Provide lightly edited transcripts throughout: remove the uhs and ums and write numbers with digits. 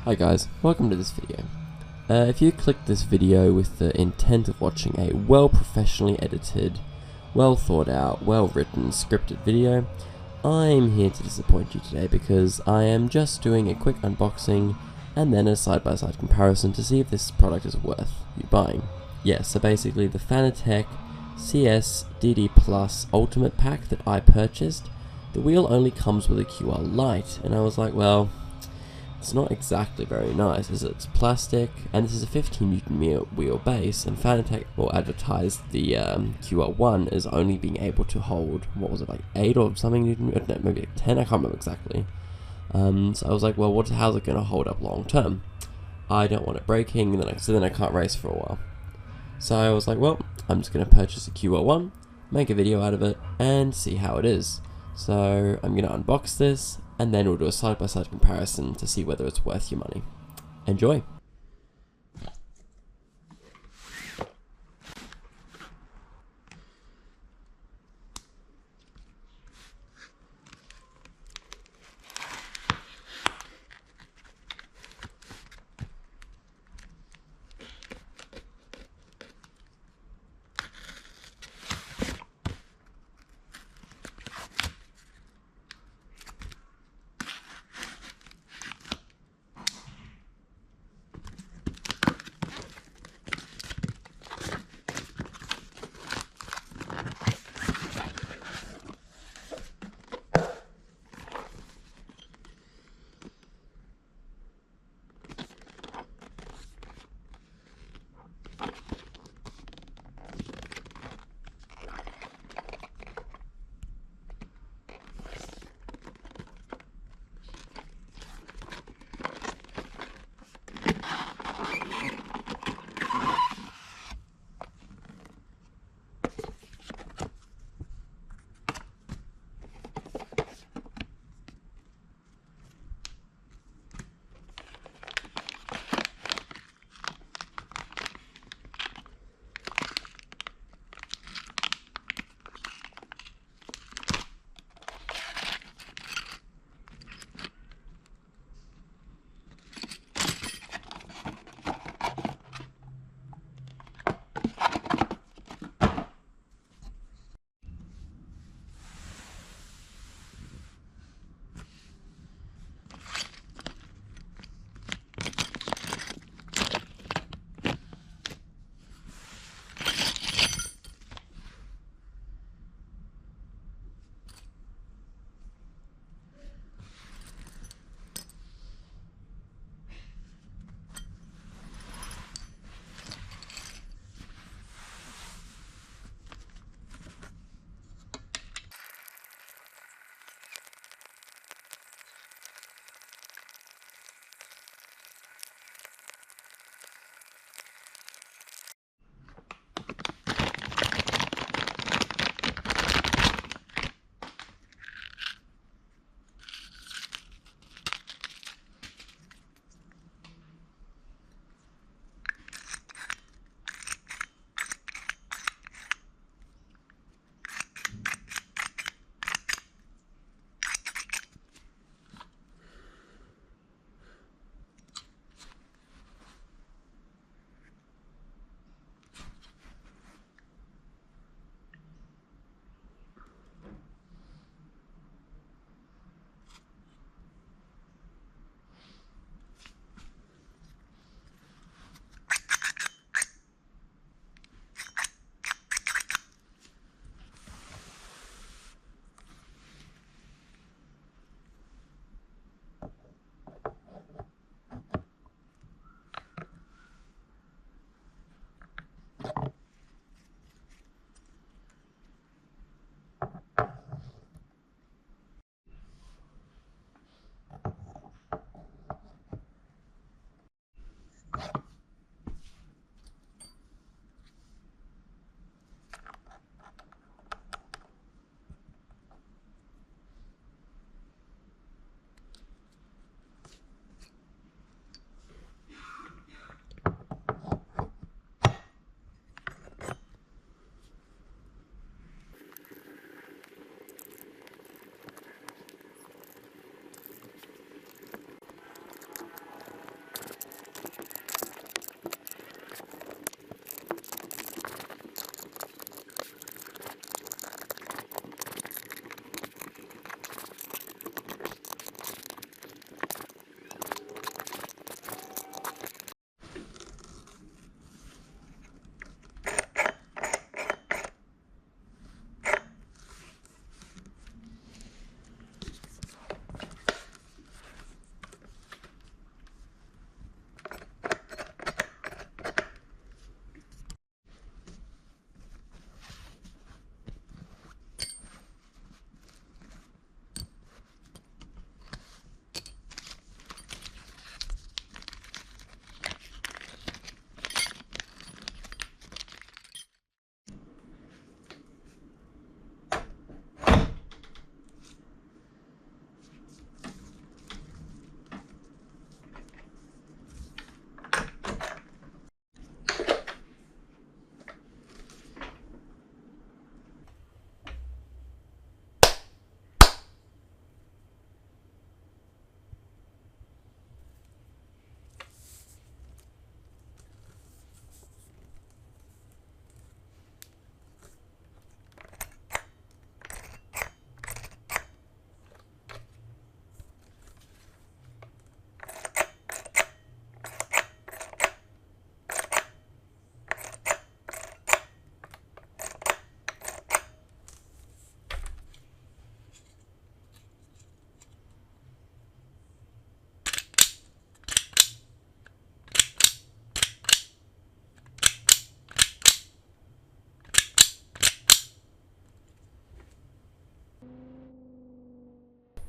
Hi guys, welcome to this video. If you clicked this video with the intent of watching a well professionally edited, well thought out, well written, scripted video, I'm here to disappoint you today because I am just doing a quick unboxing and then a side-by-side comparison to see if this product is worth you buying. Yeah, so basically the Fanatec CS DD Plus Ultimate Pack that I purchased, the wheel only comes with a QR light, and I was like, well, it's not exactly very nice, is it? It's plastic, and this is a 15 Newton wheel base, and Fanatec will advertise the QR1 as only being able to hold, what was it, like 8 or something Newton, no, maybe like 10, I can't remember exactly. So I was like, well, how's it going to hold up long term? I don't want it breaking, and then I can't race for a while. So I was like, well, I'm just going to purchase a QR1, make a video out of it, and see how it is. So I'm going to unbox this, and then we'll do a side-by-side comparison to see whether it's worth your money. Enjoy!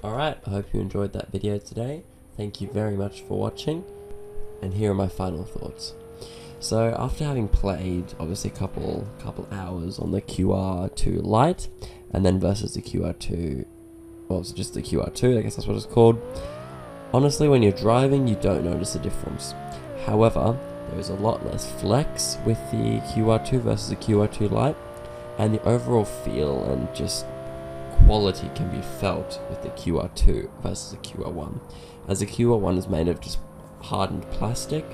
Alright, I hope you enjoyed that video today. Thank you very much for watching, and here are my final thoughts. So after having played obviously a couple hours on the QR2 Lite, and then versus the QR2, well, it's just the QR2, I guess that's what it's called. Honestly, when you're driving, you don't notice a difference. However, there is a lot less flex with the QR2 versus the QR2 Lite, and the overall feel and just quality can be felt with the QR2 versus the QR1. As the QR1 is made of just hardened plastic,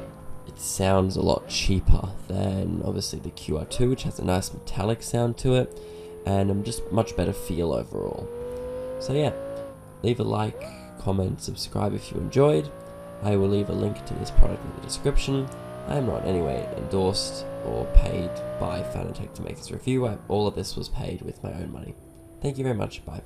it sounds a lot cheaper than obviously the QR2, which has a nice metallic sound to it, and just much better feel overall. So yeah, leave a like, comment, subscribe if you enjoyed. I will leave a link to this product in the description. I am not in any way endorsed or paid by Fanatec to make this review. All of this was paid with my own money. Thank you very much. Bye.